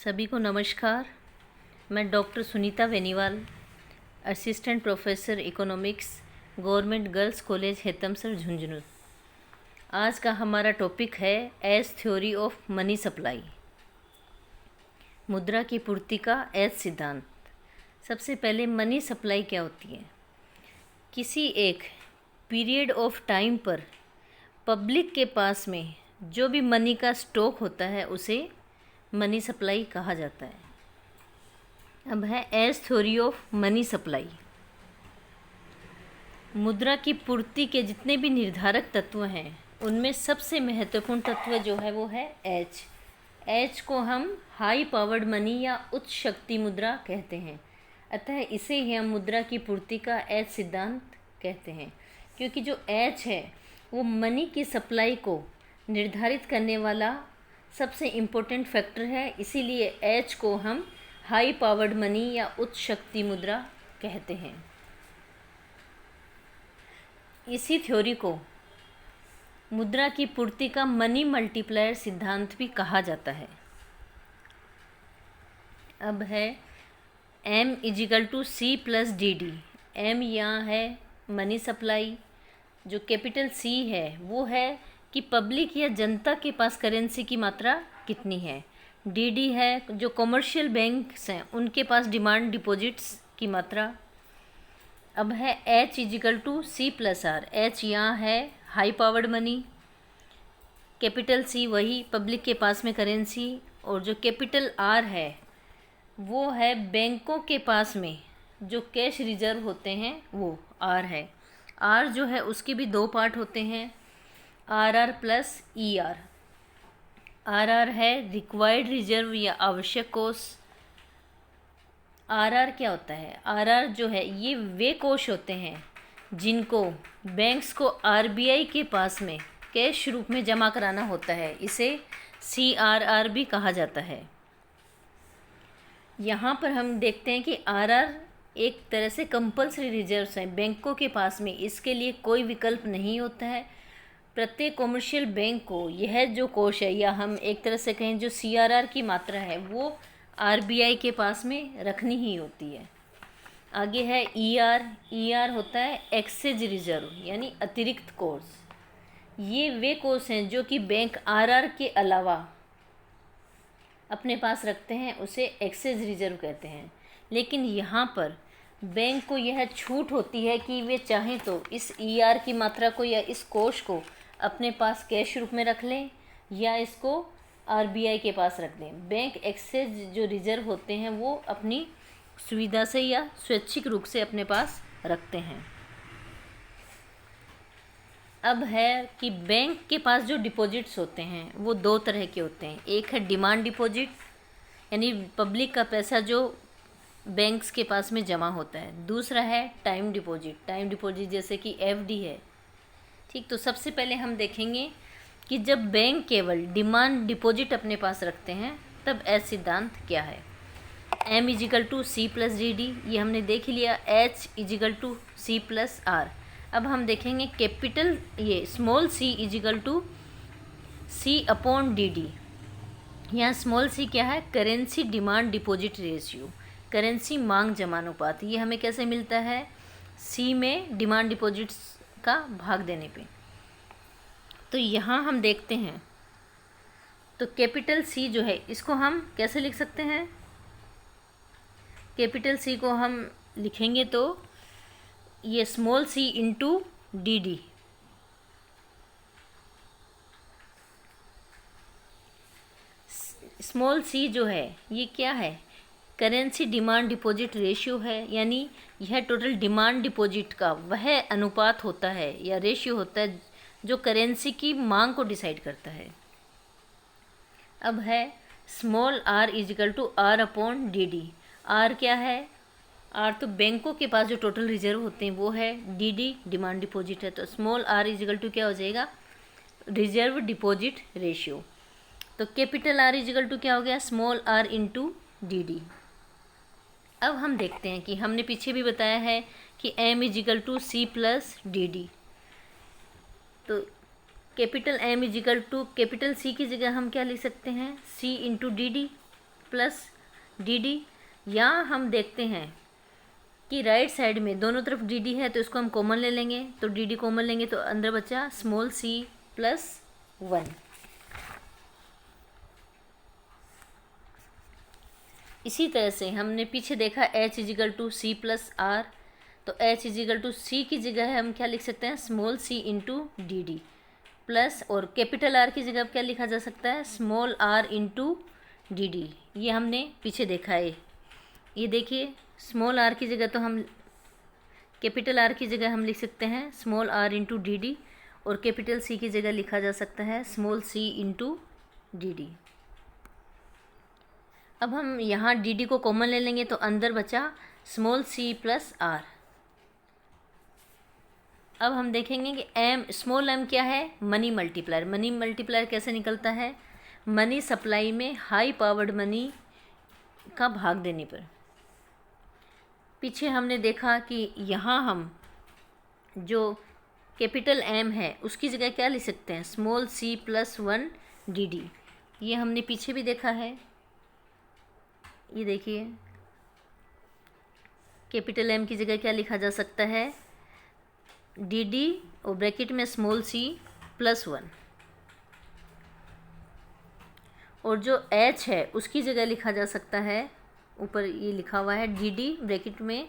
सभी को नमस्कार। मैं doctor Sunita Veniwal, assistant professor economics, government girls college Hetamsar Jhunjhunu. आज का हमारा टॉपिक है as theory of money supply, मुद्रा की पूर्ति का एज सिद्धांत। सबसे पहले मनी सप्लाई क्या होती है? किसी एक पीरियड ऑफ टाइम पर पब्लिक के पास में जो भी मनी का स्टॉक होता है उसे मनी सप्लाई कहा जाता है। अब है as theory of money supply. मुद्रा की पूर्ति के जितने भी निर्धारक तत्व हैं उनमें सबसे महत्वपूर्ण तत्व जो है वो है एच। एच को हम हाई पावर्ड मनी या उच्च शक्ति मुद्रा कहते हैं। अतः इसे ही हम मुद्रा की पूर्ति का एच सिद्धांत कहते हैं, क्योंकि जो एच है वो मनी की सप्लाई को निर्धारित करने वाला सबसे इम्पोर्टेंट फैक्टर है। इसीलिए एच को हम हाई पावर्ड मनी या उच्च शक्ति मुद्रा कहते हैं। इसी थ्योरी को मुद्रा की पूर्ति का मनी मल्टीप्लायर सिद्धांत भी कहा जाता है। अब है M=C+DD। M यहाँ है मनी सप्लाई, जो कैपिटल C है वो है कि पब्लिक या जनता के पास करेंसी की मात्रा कितनी है। DD है जो कमर्शियल बैंक्स हैं उनके पास डिमांड डिपॉजिट्स की मात्रा। अब है H=C+R। H यहाँ है high powered money, capital C वही पब्लिक के पास में करेंसी, और जो कैपिटल R है वो है बैंकों के पास में जो कैश रिजर्व होते हैं वो R है। R जो है उसके भी दो पार्ट होते हैं, RR प्लस ER। RR है रिक्वायर्ड रिजर्व या आवश्यक कोष। RR क्या होता है? RR जो है ये वे कोष होते हैं जिनको बैंक्स को RBI के पास में कैश रूप में जमा कराना होता है। इसे CRR भी कहा जाता है। यहाँ पर हम देखते हैं कि RR एक तरह से कंपल्सरी रिजर्व्स हैं बैंकों के पास में, इसके लिए कोई विकल्प नहीं होता है। प्रत्येक कॉमर्शियल बैंक को यह जो कोष है, या हम एक तरह से कहें जो CRR की मात्रा है, वो RBI के पास में रखनी ही होती है। आगे है ER। ER होता है एक्सेज रिजर्व यानी अतिरिक्त कोष। ये वे कोष हैं जो कि बैंक RR के अलावा अपने पास रखते हैं, उसे एक्सेज रिजर्व कहते हैं। लेकिन यहाँ पर बैंक को यह छूट होती है कि वे चाहें तो इस ER की मात्रा को या इस कोष को अपने पास कैश रूप में रख लें या इसको RBI के पास रख दें। बैंक एक्सेज जो रिजर्व होते हैं वो अपनी सुविधा से या स्वैच्छिक रूप से अपने पास रखते हैं। अब है कि बैंक के पास जो डिपॉजिट्स होते हैं वो दो तरह के होते हैं। एक है डिमांड डिपॉजिट यानी पब्लिक का पैसा जो बैंक्स के पास में जमा होता है। दूसरा है टाइम डिपॉजिट। टाइम डिपॉजिट जैसे कि FD है। ठीक, तो सबसे पहले हम देखेंगे कि जब बैंक केवल डिमांड डिपॉजिट अपने पास रखते हैं तब एज सिद्धांत क्या है। M=C+DD ये हमने देख लिया। H=C+R। अब हम देखेंगे कैपिटल ये स्मॉल C=C/DD। यहाँ स्मॉल c क्या है? Currency demand deposit ratio, currency मांग जमानुपात। ये हमें कैसे मिलता है? C में डिमांड डिपॉजिट्स का भाग देने पे। तो यहाँ हम देखते हैं तो कैपिटल C जो है इसको हम कैसे लिख सकते हैं? कैपिटल C को हम लिखेंगे तो ये स्मॉल C/DD। स्मॉल c जो है ये क्या है? करेंसी डिमांड डिपॉजिट रेशियो है, यानी यह टोटल डिमांड डिपॉजिट का वह अनुपात होता है या रेशियो होता है जो करेंसी की मांग को डिसाइड करता है। अब है स्मॉल R=R/DD। R क्या है? R तो बैंकों के पास जो टोटल रिजर्व होते हैं वो है, DD डिमांड डिपॉजिट है। तो स्मॉल R= क्या हो जाएगा? Reserve deposit ratio. तो कैपिटल R= क्या हो गया? Small R/DD। अब हम देखते हैं कि हमने पीछे भी बताया है कि M=C+DD। तो कैपिटल C की जगह हम क्या लिख सकते हैं? C/DD। Plus D D. यहाँ हम देखते हैं कि राइट साइड में दोनों तरफ डी डी है, तो इसको हम कॉमन ले लेंगे, तो डी डी कॉमन लेंगे तो अंदर बचा स्मॉल सी प्लस 1। इसी तरह से हमने पीछे देखा h equal to C plus R, तो h इजिकल टू सी की जगह हम क्या लिख सकते हैं, small C into D D plus, और कैपिटल आर की जगह क्या लिखा जा सकता है, small R into D D. ये हमने पीछे देखा है। ये देखिए स्मॉल आर की जगह तो हम कैपिटल आर की जगह हम लिख सकते हैं small R into D D, और कैपिटल सी की जगह लिखा जा सकता है small C into D D. अब हम यहाँ डी डी को कॉमन ले लेंगे तो अंदर बचा स्मॉल सी प्लस आर। अब हम देखेंगे कि एम, स्मॉल एम क्या है, मनी मल्टीप्लायर। मनी मल्टीप्लायर कैसे निकलता है, मनी सप्लाई में हाई पावर्ड मनी का भाग देने पर। पीछे हमने देखा कि यहाँ हम जो कैपिटल एम है उसकी जगह क्या लिख सकते हैं, small C plus 1 D D. ये हमने पीछे भी देखा है। ये देखिए कैपिटल एम की जगह क्या लिखा जा सकता है, डी डी और ब्रैकेट में स्मॉल सी प्लस 1, और जो एच है उसकी जगह लिखा जा सकता है, ऊपर ये लिखा हुआ है डी डी ब्रैकेट में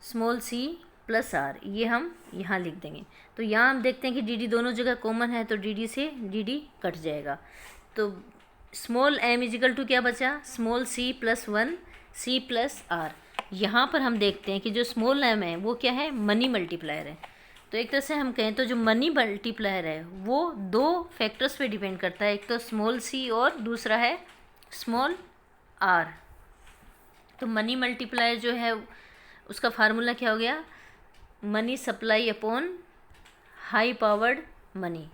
स्मॉल सी प्लस आर, ये हम यहाँ लिख देंगे। तो यहाँ हम देखते हैं कि डी डी दोनों जगह कॉमन है, तो डी डी से डी डी कट जाएगा। तो स्मॉल एम इजिकल टू क्या बचा, small C plus 1 C plus R. यहाँ पर हम देखते हैं कि जो स्मॉल एम है वो क्या है, मनी मल्टीप्लायर है। तो एक तरह से हम कहें तो जो मनी मल्टीप्लायर है वो दो फैक्टर्स पे डिपेंड करता है, एक तो स्मॉल सी और दूसरा है स्मॉल आर। तो मनी मल्टीप्लायर जो है उसका फार्मूला क्या हो गया, money supply upon high powered money.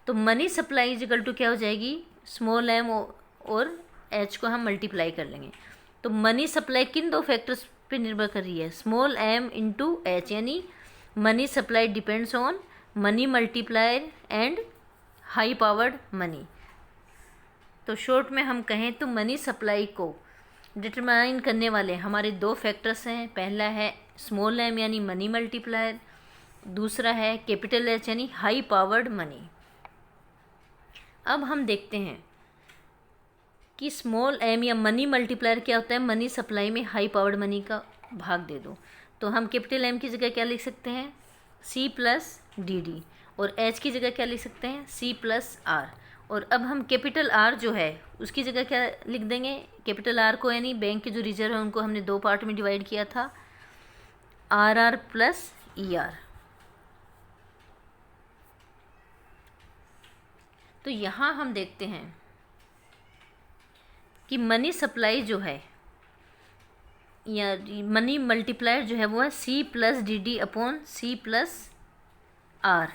तो मनी सप्लाई इजिकल टू क्या हो जाएगी, स्मॉल एम और एच को हम मल्टीप्लाई कर लेंगे। तो मनी सप्लाई किन दो फैक्टर्स पे निर्भर कर रही है, स्मॉल एम इंटू एच, यानी money supply depends on money multiplier and high powered money. तो शॉर्ट में हम कहें तो मनी सप्लाई को डिटरमाइन करने वाले हमारे दो फैक्टर्स हैं। पहला है स्मॉल एम यानी मनी मल्टीप्लायर, दूसरा है कैपिटल एच यानी हाई पावर्ड मनी। अब हम देखते हैं कि स्मॉल एम या मनी मल्टीप्लायर क्या होता है, मनी सप्लाई में हाई पावर्ड मनी का भाग दे दो। तो हम कैपिटल एम की जगह क्या लिख सकते हैं, सी प्लस डी डी, और एच की जगह क्या लिख सकते हैं, सी प्लस आर। और अब हम कैपिटल आर जो है उसकी जगह क्या लिख देंगे, कैपिटल आर को यानी बैंक के जो रिजर्व है उनको हमने दो पार्ट में डिवाइड किया था, R R plus E R. तो यहाँ हम देखते हैं कि मनी सप्लाई जो है या मनी मल्टीप्लायर जो है वो है C plus D D upon C plus R.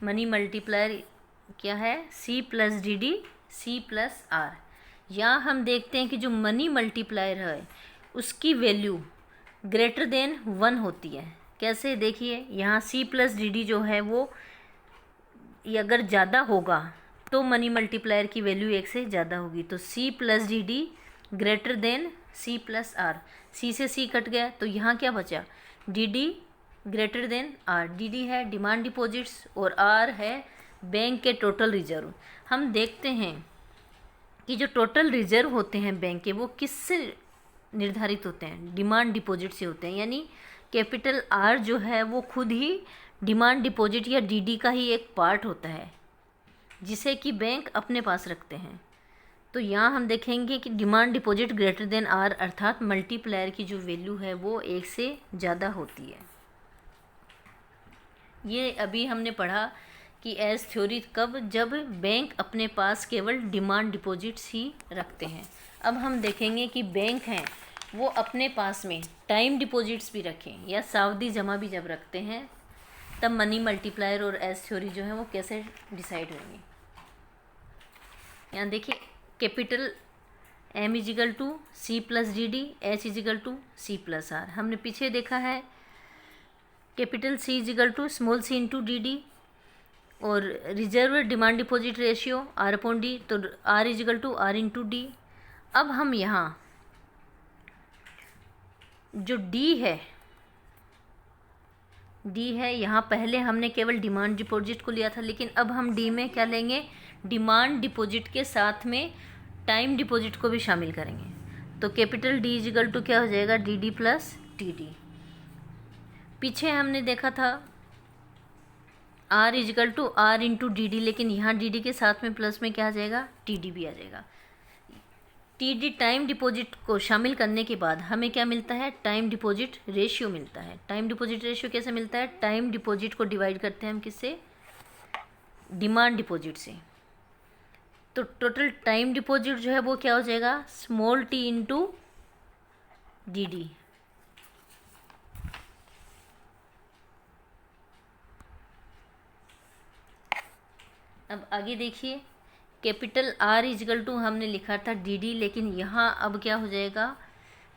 Money multiplier क्या है, C plus D D C plus R. यहाँ हम देखते हैं कि जो मनी मल्टीप्लायर है उसकी वैल्यू ग्रेटर देन 1 होती है। कैसे, देखिए यहाँ सी प्लस डी डी जो है वो ये अगर ज़्यादा होगा तो मनी मल्टीप्लायर की वैल्यू 1 से ज़्यादा होगी। तो C plus D D greater than C plus R, C से सी कट गया तो यहाँ क्या बचा, D D greater than R. D D है डिमांड डिपॉजिट्स और आर है बैंक के टोटल रिजर्व। हम देखते हैं कि जो टोटल रिजर्व होते हैं बैंक के वो किससे निर्धारित होते हैं, डिमांड डिपॉजिट से होते हैं। यानी कैपिटल आर जो है वो खुद ही डिमांड डिपॉजिट या डीडी का ही एक पार्ट होता है जिसे कि बैंक अपने पास रखते हैं। तो यहाँ हम देखेंगे कि demand deposit greater than R अर्थात मल्टीप्लायर की जो वैल्यू है वो 1 से ज़्यादा होती है। ये अभी हमने पढ़ा कि एज थ्योरी कब, जब बैंक अपने पास केवल डिमांड डिपॉजिट्स ही रखते हैं। अब हम देखेंगे कि बैंक हैं वो अपने पास में टाइम डिपॉजिट्स भी रखें या सावधि जमा भी जब रखते हैं तब मनी मल्टीप्लायर और एज थ्योरी जो है वो कैसे डिसाइड होंगी। यहाँ देखिए capital M equal to C plus D D, H equal to C plus R. हमने पीछे देखा है capital C equal to small C into D D, और reserve demand deposit ratio R upon D, तो R equal to R into D. अब हम यहाँ जो डी है यहाँ पहले हमने केवल डिमांड डिपॉजिट को लिया था, लेकिन अब हम डी में क्या लेंगे, डिमांड डिपॉजिट के साथ में टाइम डिपॉजिट को भी शामिल करेंगे। तो कैपिटल डी इजिकल टू क्या हो जाएगा, D D plus T D. पीछे हमने देखा था R equal to R into D D, लेकिन यहाँ डी डी के साथ में प्लस में क्या आ जाएगा, टी डी भी आ जाएगा। टी डी टाइम डिपॉजिट को शामिल करने के बाद हमें क्या मिलता है, टाइम डिपॉजिट रेशियो मिलता है। टाइम डिपॉजिट रेशियो कैसे मिलता है, टाइम डिपॉजिट को डिवाइड करते हैं हम किससे, डिमांड डिपॉजिट से। तो टोटल टाइम डिपॉजिट जो है वो क्या हो जाएगा, small T into D D. अब आगे देखिए, कैपिटल आर इजिकल टू हमने लिखा था डी डी, लेकिन यहाँ अब क्या हो जाएगा,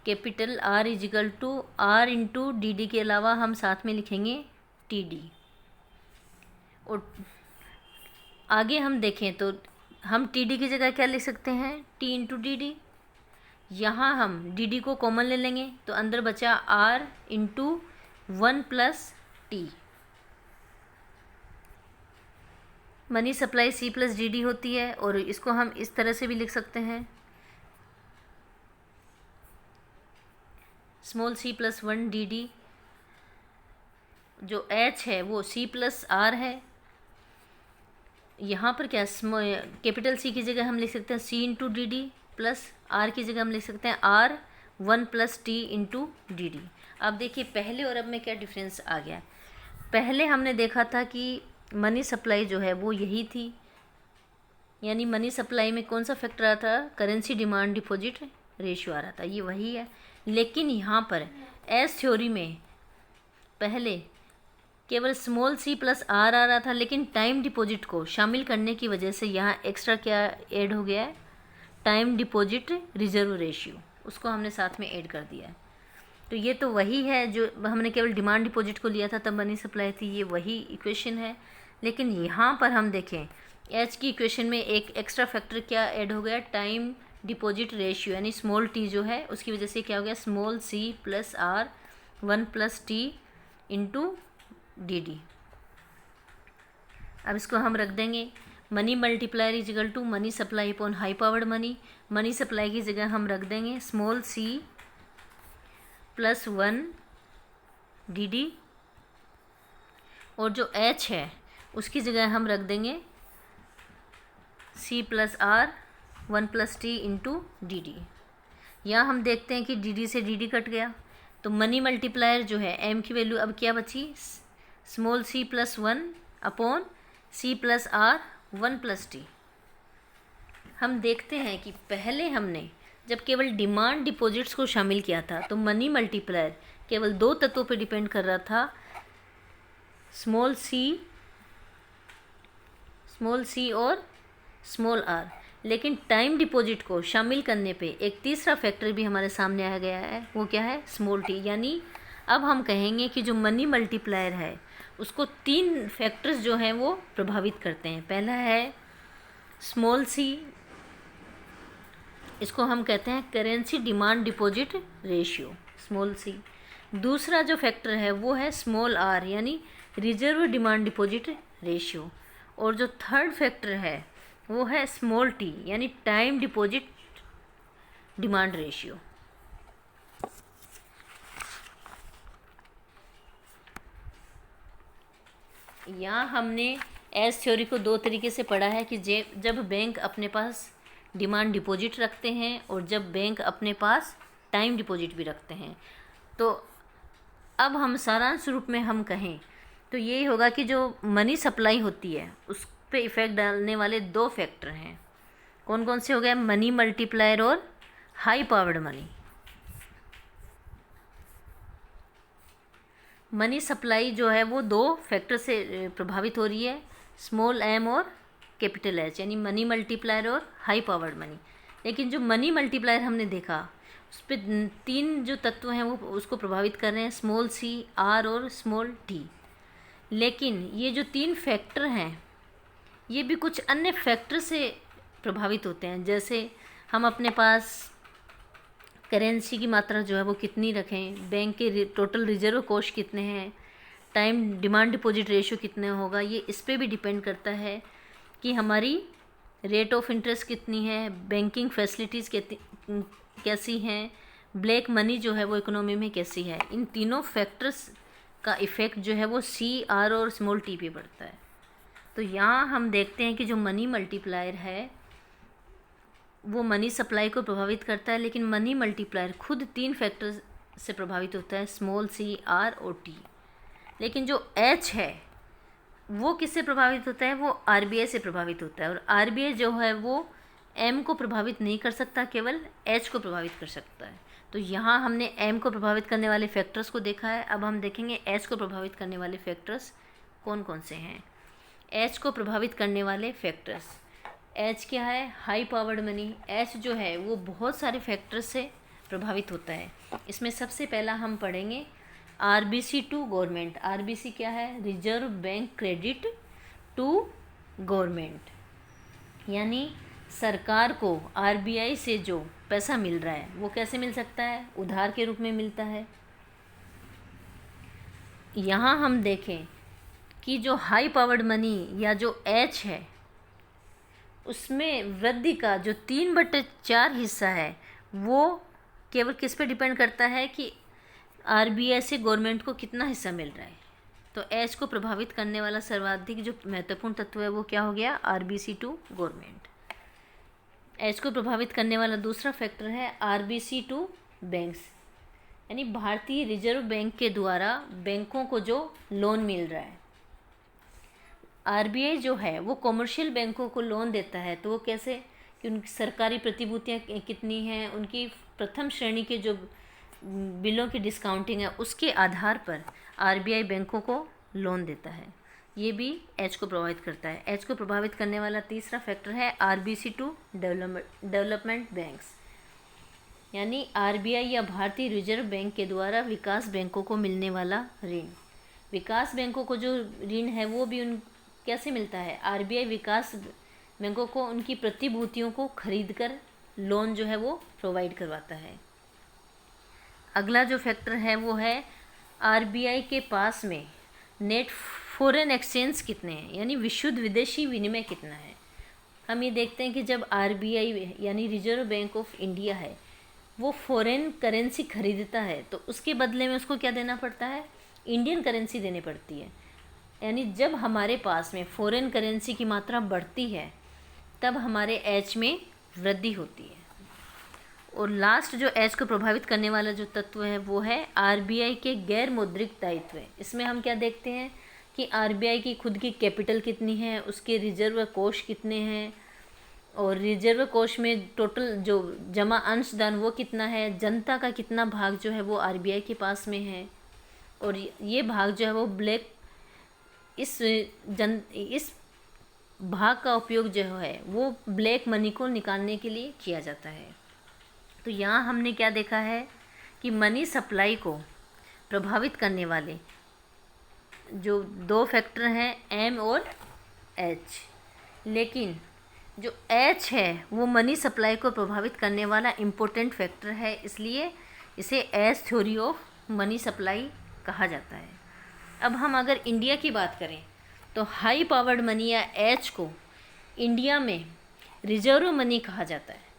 capital R equal to R into D D के अलावा हम साथ में लिखेंगे टी डी। और आगे हम देखें तो हम टी डी की जगह क्या लिख सकते हैं, टी इंटू डी डी। यहाँ हम डी डी को कॉमन ले लेंगे तो अंदर बचा R into 1 plus T. Money supply C plus D D होती है, और इसको हम इस तरह से भी लिख सकते हैं, small C plus 1 D D. जो एच है वो सी प्लस आर है। यहाँ पर क्या, कैपिटल सी की जगह हम लिख सकते हैं C into D D, plus R की जगह हम लिख सकते हैं R 1 plus T into D D. अब देखिए पहले और अब में क्या डिफरेंस आ गया। पहले हमने देखा था कि मनी सप्लाई जो है वो यही थी, यानी मनी सप्लाई में कौन सा फैक्टर आ था, करेंसी डिमांड डिपॉजिट रेशियो आ रहा था, ये वही है। लेकिन यहाँ पर एस थ्योरी में पहले केवल स्मॉल सी प्लस आर आ रहा था, लेकिन टाइम डिपॉजिट को शामिल करने की वजह से यहाँ एक्स्ट्रा क्या ऐड हो गया है, टाइम डिपॉजिट रिजर्व रेशियो, उसको हमने साथ में ऐड कर दिया है। तो ये तो वही है जो हमने केवल डिमांड डिपॉजिट को लिया था तब मनी सप्लाई थी, ये वही इक्वेशन है। लेकिन यहाँ पर हम देखें एच की इक्वेशन में एक एक्स्ट्रा फैक्टर क्या ऐड हो गया, टाइम डिपॉजिट रेशियो, यानी स्मॉल टी जो है उसकी वजह से क्या हो गया, small C plus R 1 plus T into D D. अब इसको हम रख देंगे, money multiplier is equal to money supply upon high powered money. Money supply की जगह हम रख देंगे small C plus 1 D D, और जो एच है उसकी जगह हम रख देंगे C plus R 1 plus T into D D. यहाँ हम देखते हैं कि डी डी से डी डी कट गया, तो मनी मल्टीप्लायर जो है एम की वैल्यू अब क्या बची, small C plus 1 upon C plus R 1 plus T. हम देखते हैं कि पहले हमने जब केवल डिमांड डिपॉजिट्स को शामिल किया था तो मनी मल्टीप्लायर केवल 2 तत्वों पर डिपेंड कर रहा था, स्मॉल सी और स्मॉल आर। लेकिन टाइम डिपॉजिट को शामिल करने पे एक तीसरा फैक्टर भी हमारे सामने आ गया है, वो क्या है, स्मॉल टी। यानी अब हम कहेंगे कि जो मनी मल्टीप्लायर है उसको 3 फैक्टर्स जो हैं वो प्रभावित करते हैं। पहला है स्मॉल सी, इसको हम कहते हैं currency demand deposit ratio, small C. दूसरा जो फैक्टर है वो है स्मॉल आर, यानी रिजर्व डिमांड डिपॉजिट रेशियो। और जो थर्ड फैक्टर है वो है स्मॉल टी, यानी टाइम डिपॉजिट डिमांड रेशियो। यहाँ हमने एस थ्योरी को 2 तरीके से पढ़ा है कि जब बैंक अपने पास डिमांड डिपॉजिट रखते हैं और जब बैंक अपने पास टाइम डिपॉजिट भी रखते हैं। तो अब हम सारांश रूप में हम कहें तो यही होगा कि जो मनी सप्लाई होती है उस पे इफ़ेक्ट डालने वाले 2 फैक्टर हैं। कौन कौन से हो गए, मनी मल्टीप्लायर और high powered money. Money supply जो है वो 2 फैक्टर से प्रभावित हो रही है, स्मॉल एम और कैपिटल एच, यानी मनी मल्टीप्लायर और हाई पावर्ड मनी। लेकिन जो मनी मल्टीप्लायर हमने देखा उस पर 3 जो तत्व हैं वो उसको प्रभावित कर रहे हैं, स्मॉल सी, आर और स्मॉल टी। लेकिन ये जो 3 फैक्टर हैं ये भी कुछ अन्य फैक्टर से प्रभावित होते हैं। जैसे हम अपने पास करेंसी की मात्रा जो है वो कितनी रखें, बैंक के टोटल रिजर्व कोष कितने हैं, टाइम डिमांड डिपॉजिट रेशियो कितने होगा, ये इस पे भी डिपेंड करता है कि हमारी रेट ऑफ इंटरेस्ट कितनी है, बैंकिंग फैसिलिटीज़ कैसी हैं, ब्लैक मनी जो है वो इकोनॉमी में कैसी है। इन तीनों फैक्टर्स का इफ़ेक्ट जो है वो CR और स्मॉल t पे पड़ता है। तो यहाँ हम देखते हैं कि जो मनी मल्टीप्लायर है वो मनी सप्लाई को प्रभावित करता है, लेकिन मनी मल्टीप्लायर खुद 3 फैक्टर्स से प्रभावित होता है, स्मॉल c, R और t। लेकिन जो H है वो किससे प्रभावित होता है, वो RBI से प्रभावित होता है। और RBI जो है वो M को प्रभावित नहीं कर सकता, केवल H को प्रभावित कर सकता है। तो यहाँ हमने M को प्रभावित करने वाले फैक्टर्स को देखा है। अब हम देखेंगे H को प्रभावित करने वाले फैक्टर्स कौन कौन से हैं। H को प्रभावित करने वाले फैक्टर्स, H क्या है, हाई पावर्ड मनी। H जो है वो बहुत सारे फैक्टर्स से प्रभावित होता है। इसमें सबसे पहला हम पढ़ेंगे RBC टू गवर्नमेंट। RBC क्या है, reserve bank credit to government, यानी सरकार को RBI से जो पैसा मिल रहा है वो कैसे मिल सकता है, उधार के रूप में मिलता है। यहाँ हम देखें कि जो हाई पावर्ड मनी या जो H है उसमें वृद्धि का जो 3/4 हिस्सा है वो केवल किस पे डिपेंड करता है कि RBI से गवर्नमेंट को कितना हिस्सा मिल रहा है। तो H को प्रभावित करने वाला सर्वाधिक जो महत्वपूर्ण तत्व है वो क्या हो गया, RBC टू गवर्नमेंट। H को प्रभावित करने वाला दूसरा फैक्टर है RBC टू बैंक्स, यानी भारतीय रिजर्व बैंक के द्वारा बैंकों को जो लोन मिल रहा है। RBI जो है वो कॉमर्शियल बैंकों को लोन देता है, तो वो कैसे कि उनकी सरकारी प्रतिभूतियाँ कितनी हैं, उनकी प्रथम श्रेणी के जो बिलों की डिस्काउंटिंग है उसके आधार पर RBI बैंकों को लोन देता है। ये भी H को प्रभावित करता है। H को प्रभावित करने वाला तीसरा फैक्टर है RBC टू डेवलपमेंट बैंक्स, यानी RBI या भारतीय रिजर्व बैंक के द्वारा विकास बैंकों को मिलने वाला ऋण। विकास बैंकों को जो ऋण है वो भी कैसे मिलता है, RBI विकास बैंकों को उनकी प्रतिभूतियों को खरीदकर लोन जो है वो प्रोवाइड करवाता है। अगला जो फैक्टर है वो है RBI के पास में नेट फॉरेन एक्सचेंज कितने हैं, यानी विशुद्ध विदेशी विनिमय कितना है। हम ये देखते हैं कि जब RBI यानी रिजर्व बैंक ऑफ इंडिया है वो फॉरेन करेंसी खरीदता है तो उसके बदले में उसको क्या देना पड़ता है, इंडियन करेंसी देनी पड़ती है। यानी जब हमारे पास में फॉरेन करेंसी की मात्रा बढ़ती है तब हमारे H में वृद्धि होती है। और लास्ट जो H को प्रभावित करने वाला जो तत्व है वो है RBI के गैर मौद्रिक दायित्व। इसमें हम क्या देखते हैं कि RBI की खुद की कैपिटल कितनी है, उसके रिजर्व कोष कितने हैं, और रिजर्व कोष में टोटल जो जमा अंशदान वो कितना है, जनता का कितना भाग जो है वो RBI के पास में है, और ये भाग जो है वो इस भाग का उपयोग जो है वो ब्लैक मनी को निकालने के लिए किया जाता है। तो यहाँ हमने क्या देखा है कि मनी सप्लाई को प्रभावित करने वाले जो 2 फैक्टर हैं M और H, लेकिन जो H है वो मनी सप्लाई को प्रभावित करने वाला इम्पोर्टेंट फैक्टर है, इसलिए इसे H theory of money supply कहा जाता है। अब हम अगर इंडिया की बात करें तो हाई पावर्ड मनी या H को इंडिया में रिजर्व मनी कहा जाता है।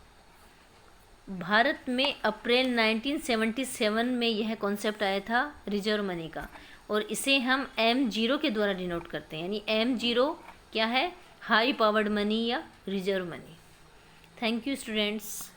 भारत में अप्रैल 1977 में यह कॉन्सेप्ट आया था रिजर्व मनी का, और इसे हम M0 के द्वारा डिनोट करते हैं, यानी M0 क्या है, हाई पावर्ड मनी या reserve money. Thank you students.